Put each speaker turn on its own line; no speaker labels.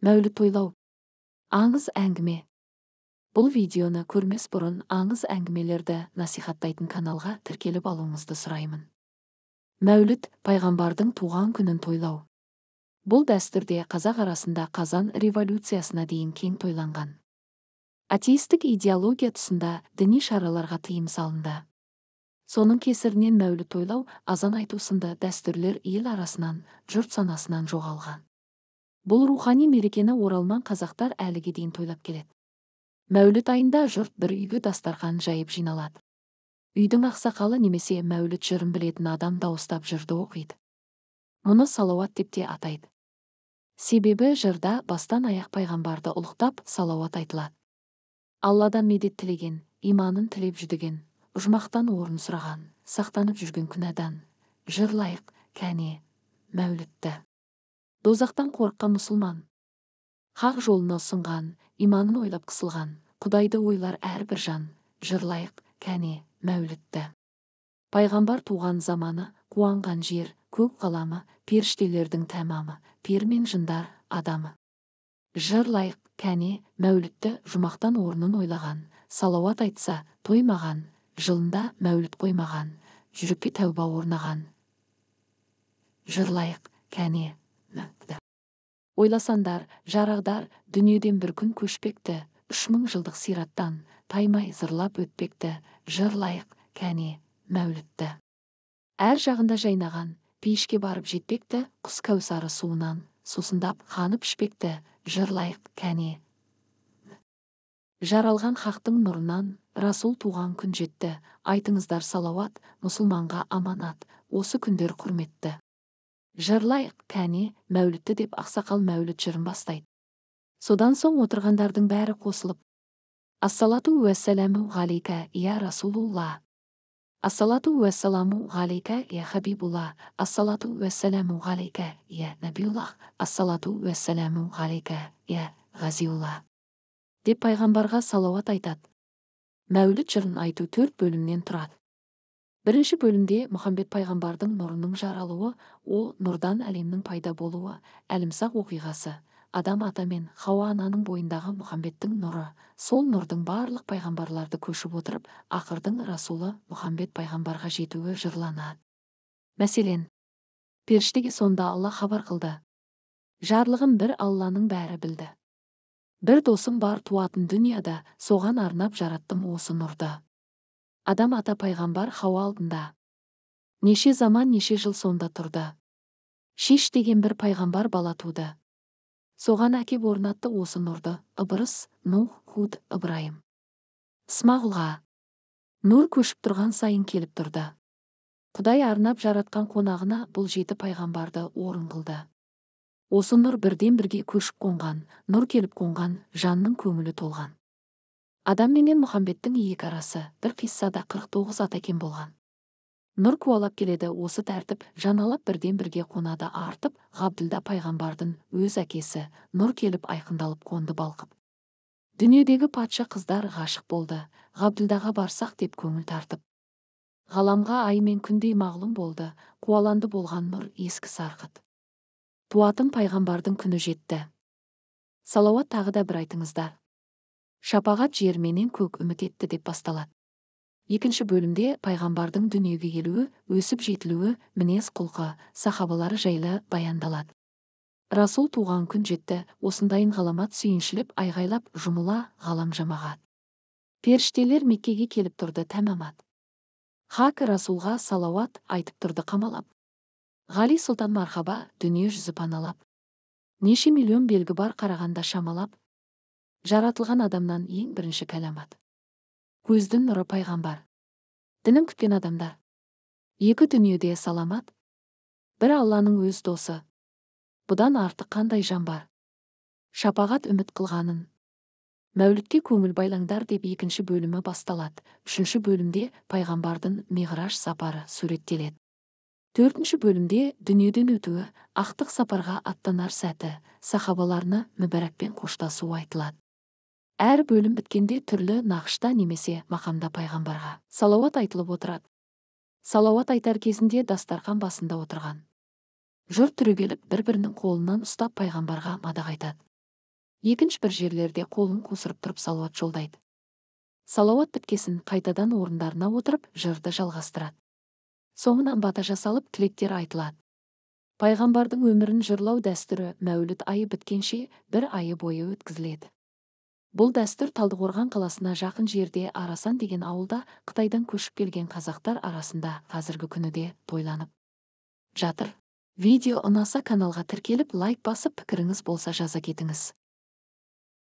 Мәуліт тойлау. Аңыз әңгіме. Бұл видеоны көрмес бұрын аңыз әңгімелерді насихаттайтын каналға тіркеліп алуыңызды сұраймын. Мәуліт пайғамбардың туған күнін тойлау. Бұл дәстүрде қазақ арасында Қазан революциясына дейін кең тойланған. Атеистік идеология тұсында діни шараларға тыйым салынды. Соның кесірінен мәуліт тойлау, азан айту сынды дәстүрлер ел арасынан, жұрт санасынан жоғалған. Бұл рухани мерекені оралман қазақтар әліге дейін тойлап келеді. Мәуліт айында жұрт бір үйге дастархан жайып жиналады. Үйдің ақсақалы немесе мәуліт жырын білетін адам дауыстап жырды оқиды. Мұны салауат деп те атайды. Себебі жырда бастан аяқ пайғамбарды ұлықтап салауат айтылады. Алладан медет тілеген, иманын тілеп жүдеген, ұжмақтан орын сұраған, сақтанып жүрген күнәдан, жырлайық, кәне, мәулітті. Дозақтан қорыққан мұсылман, хақ жолына ұсынған, иманын ойлап қысылған, Құдайды ойлар әрбір жан, жырлайық, кәне, мәулітті. Пайғамбар туған заманы, қуанған жер, көк қаламы, періштелердің тәмамы, пер мен жындар адамы. Жырлайық, кәне, мәулітті, жұмақтан орнын ойлаған, салауат айтса, тоймаған, жылында мәуліт қоймаған, жүрекке тәуба орнаған. Жырлайық, кәне, мәулітті. Ойласандар, жарағдар, дүниеден бір күн көшпекті, 3000 жылдық сираттан, таймай зырлап өтпекті, жырлайық, кәне, мәулітті. Әр жағында жайнаған, пейішке барып жетпекті, құс кәусары суынан, сусындап қанып ішпекті, жырлайық, кәне. Жаралған хақтың нұрынан, Расул туған күн жетті, айтыңыздар салауат, мұсылманға аманат, осы күндер құрметті. Жырлайық, кәне, мәулітті деп ақсақал мәуліт жырын бастайды. Содан соң отырғандардың бәрі қосылып, Ассалату уәссәләму ғалейка, я Расулулла. Ассалату уәссәламу ғалейка, я Хабибулла. Ассалату уәссәләму ғалейка, я Набиуллах. Ассалату уәссәләму ғалейка, я Ғазиулла. Деп пайғамбарға салауат айтады. Мәуліт жырын айту 4 бөлімнен тұрады. Бірінші бөлімде Мұхаммед пайғамбардың нұрының жаралуы, ол нұрдан әлемнің пайда болуы, әлімсақ оқиғасы, Адам ата мен Хауа ананың бойындағы Мұхаммедтің нұры, сол нұрдың барлық пайғамбарларды көшіп отырып, ақырдың Расулы Мұхаммед пайғамбарға жетуі жырланады. Мәселен, періштеге сонда Алла хабар қылды. Жарлығын бір Алланың бәрі білді. Бір досым бар туатын дүнияда, соған арнап жараттым осы нұрды. Адам ата пайғамбар Хауа алдында. Неше заман, неше жыл сонда тұрды. Шеш деген бір пайғамбар бала туды. Соған әкеп орнатты осы нұрды, Ыбырыс, Нух, Худ, Ыбырайым. Ысмағұлға нұр көшіп тұрған сайын келіп тұрды. Құдай арнап жаратқан қонағына бұл 7 пайғамбарды орын қылды. Осы нұр бірден бірге көшіп қонған, нұр келіп қонған, жанның көңілі толған. Адам менен Мұхаммедтің екі арасы, бір қиссада 49 атакен болған. Нұр қуалап келеді, осы тәртіп, жаналап бірден бірге қонады артып, Ғабділда пайғамбардың өз әкесі, нұр келіп айқындалып қонды балқып. Дүниедегі патша қыздар ғашық болды, Ғабділдаға барсақ деп көңіл тартып. Ғаламға ай мен күндей мағлұм болды, қуаланды болған нұр ескі сарқыт. Туатын пайғамбардың күні жетті. Салауат тағы да бір айтыңыздар. Шапағат жер менен көк үміт етті деп басталады. Екінші бөлімде пайғамбардың дүниеге келуі, өсіп жетілуі, мінез құлқы, сахабалары жайлы баяндалады. Расул туған күн жетті, осындайын ғаламат сүйіншіліп, айғайлап, жұмыла ғалам жамағат. Періштелер Меккеге келіп тұрды тәмамат. Хак Расулға салауат айтып тұрды қамалап. Ғали сұлтан мархаба, дүние жүзі паналап. Неше миллион белгі бар қарағанда шамалап. Жаратылған адамнан ең бірінші кәламат. Көздің нұры пайғамбар. Дінін күткен адамдар. Екі дүниеде саламат. Бір Алланың өз досы. Бұдан артық қандай жан бар? Шапағат үміт қылғанын. Мәулітке көңіл байлаңдар деп екінші бөлімі басталады. Үшінші бөлімде пайғамбардың миғраж сапары суреттеледі. Төртінші бөлімде дүниеден өтуі, ақтық сапарға аттанар сәті, сахабаларына мүбәрәкпен қоштасуы айтылады. Әр бөлім біткенде түрлі нақышта немесе мақамда пайғамбарға салауат айтылып отырады. Салауат айтар кезінде дастархан басында отырған жұрт түрегеліп бір-бірінің қолынан ұстап пайғамбарға мадақ айтады. Екінші бір жерлерде қолын қусырып тұрып салауат жолдайды. Салауат біткесін қайтадан орындарына отырып, жырды жалғастырады. Соңынан бата жасалып, тілектер айтылады. Пайғамбардың өмірін жырлау дәстүрі Мәуліт айы біткенше бір айы бойы өткізіледі. Бұл дәстүр Талдықорған қаласына жақын жерде Арасан деген ауылда Қытайдан көшіп келген қазақтар арасында қазіргі күні де тойланып жатыр. Видео ұнаса каналға тіркеліп лайк басып, пікіріңіз болса жаза кетіңіз.